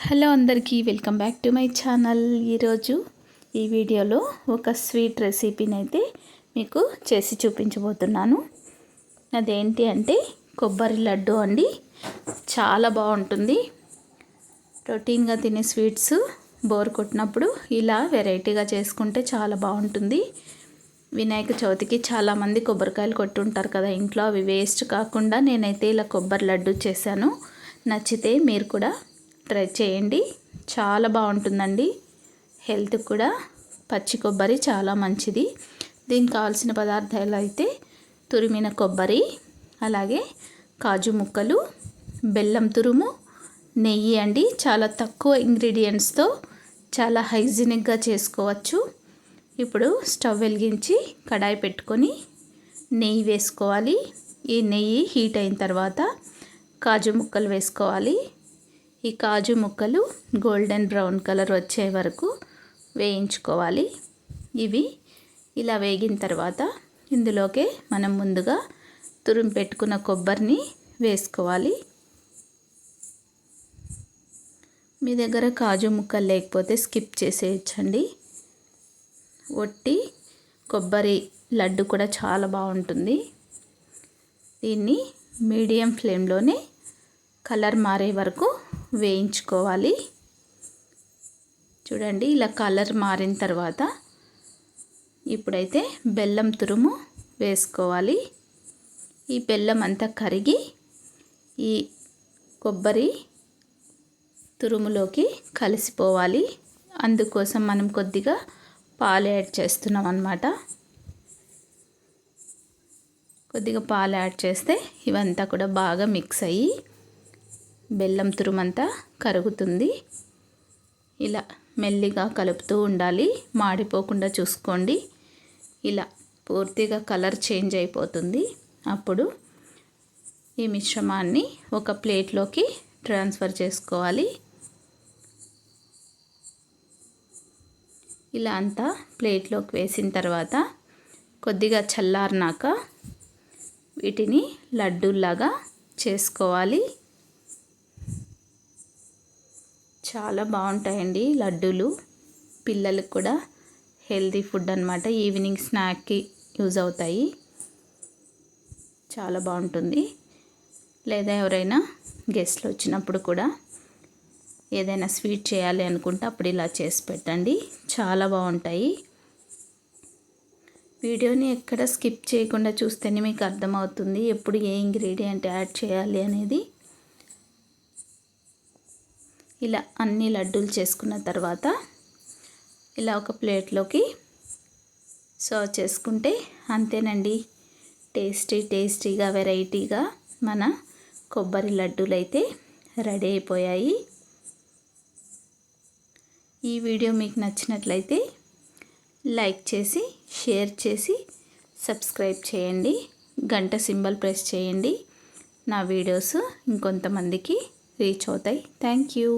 Hello అందరికీ welcome back to my channel. ఈరోజు ఈ వీడియోలో ఒక స్వీట్ రెసిపీని అయితే మీకు చేసి చూపించబోతున్నాను. అదేంటి అంటే కొబ్బరి లడ్డు అండి. చాలా బాగుంటుంది. రొటీన్గా తినే స్వీట్స్ బోర్ కొట్టినప్పుడు ఇలా వెరైటీగా చేసుకుంటే చాలా బాగుంటుంది. వినాయక చవితికి చాలామంది కొబ్బరికాయలు కొట్టుంటారు కదా ఇంట్లో. అవి వేస్ట్ కాకుండా నేనైతే ఇలా కొబ్బరి లడ్డు చేశాను. నచ్చితే మీరు కూడా ట్రై చేయండి. చాలా బాగుంటుందండి. హెల్త్ కూడా పచ్చి కొబ్బరి చాలా మంచిది. దీనికి కావాల్సిన పదార్థాలు అయితే తురిమిన కొబ్బరి, అలాగే కాజు ముక్కలు, బెల్లం తురుము, నెయ్యి అండి. చాలా తక్కువ ఇంగ్రీడియంట్స్తో చాలా హైజీనిక్గా చేసుకోవచ్చు. ఇప్పుడు స్టవ్ వెలిగించి కడాయి పెట్టుకొని నెయ్యి వేసుకోవాలి. ఈ నెయ్యి హీట్ అయిన తర్వాత కాజు ముక్కలు వేసుకోవాలి. ఈ కాజు ముక్కలు గోల్డెన్ బ్రౌన్ కలర్ వచ్చే వరకు వేయించుకోవాలి. ఇవి ఇలా వేగిన తర్వాత ఇందులోకే మనం ముందుగా తురిమి పెట్టుకున్న కొబ్బరిని వేసుకోవాలి. మీ దగ్గర కాజు ముక్కలు లేకపోతే స్కిప్ చేసేయచ్చండి. ఒట్టి కొబ్బరి లడ్డు కూడా చాలా బాగుంటుంది. దీన్ని మీడియం ఫ్లేమ్లోనే కలర్ మారే వరకు వేయించుకోవాలి. చూడండి, ఇలా కలర్ మారిన తర్వాత ఇప్పుడైతే బెల్లం తురుము వేసుకోవాలి. ఈ బెల్లం అంతా కరిగి ఈ కొబ్బరి తురుములోకి కలిసిపోవాలి. అందుకోసం మనం కొద్దిగా పాలు యాడ్ చేస్తున్నాం అన్నమాట. కొద్దిగా పాలు యాడ్ చేస్తే ఇవంతా కూడా బాగా మిక్స్ అయ్యి బెల్లం తురుమంతా కరుగుతుంది. ఇలా మెల్లిగా కలుపుతూ ఉండాలి. మాడిపోకుండా చూసుకోండి. ఇలా పూర్తిగా కలర్ చేంజ్ అయిపోతుంది. అప్పుడు ఈ మిశ్రమాన్ని ఒక ప్లేట్లోకి ట్రాన్స్ఫర్ చేసుకోవాలి. ఇలా అంతా ప్లేట్లోకి వేసిన తర్వాత కొద్దిగా చల్లారినాక వీటిని లడ్డూల్లాగా చేసుకోవాలి. చాలా బాగుంటాయండి లడ్డూలు. పిల్లలకు కూడా హెల్తీ ఫుడ్ అన్నమాట. ఈవినింగ్ స్నాక్కి యూజ్ అవుతాయి. చాలా బాగుంటుంది. లేదా ఎవరైనా గెస్ట్లు వచ్చినప్పుడు కూడా ఏదైనా స్వీట్ చేయాలి అనుకుంటే అప్పుడు ఇలా చేసి పెట్టండి. చాలా బాగుంటాయి. వీడియోని ఎక్కడ స్కిప్ చేయకుండా చూస్తేనే మీకు అర్థమవుతుంది ఎప్పుడు ఏ ఇంగ్రీడియంట్ యాడ్ చేయాలి అనేది. ఇలా అన్ని లడ్డూలు చేసుకున్న తర్వాత ఇలా ఒక ప్లేట్లోకి సర్వ్ చేసుకుంటే అంతేనండి. టేస్టీగా వెరైటీగా మన కొబ్బరి లడ్డూలు అయితే రెడీ అయిపోయాయి. ఈ వీడియో మీకు నచ్చినట్లయితే లైక్ చేసి, షేర్ చేసి, సబ్స్క్రైబ్ చేయండి. గంట సింబల్ ప్రెస్ చేయండి. నా వీడియోస్ ఇంకొంతమందికి రీచ్ అవుతాయి. Thank you.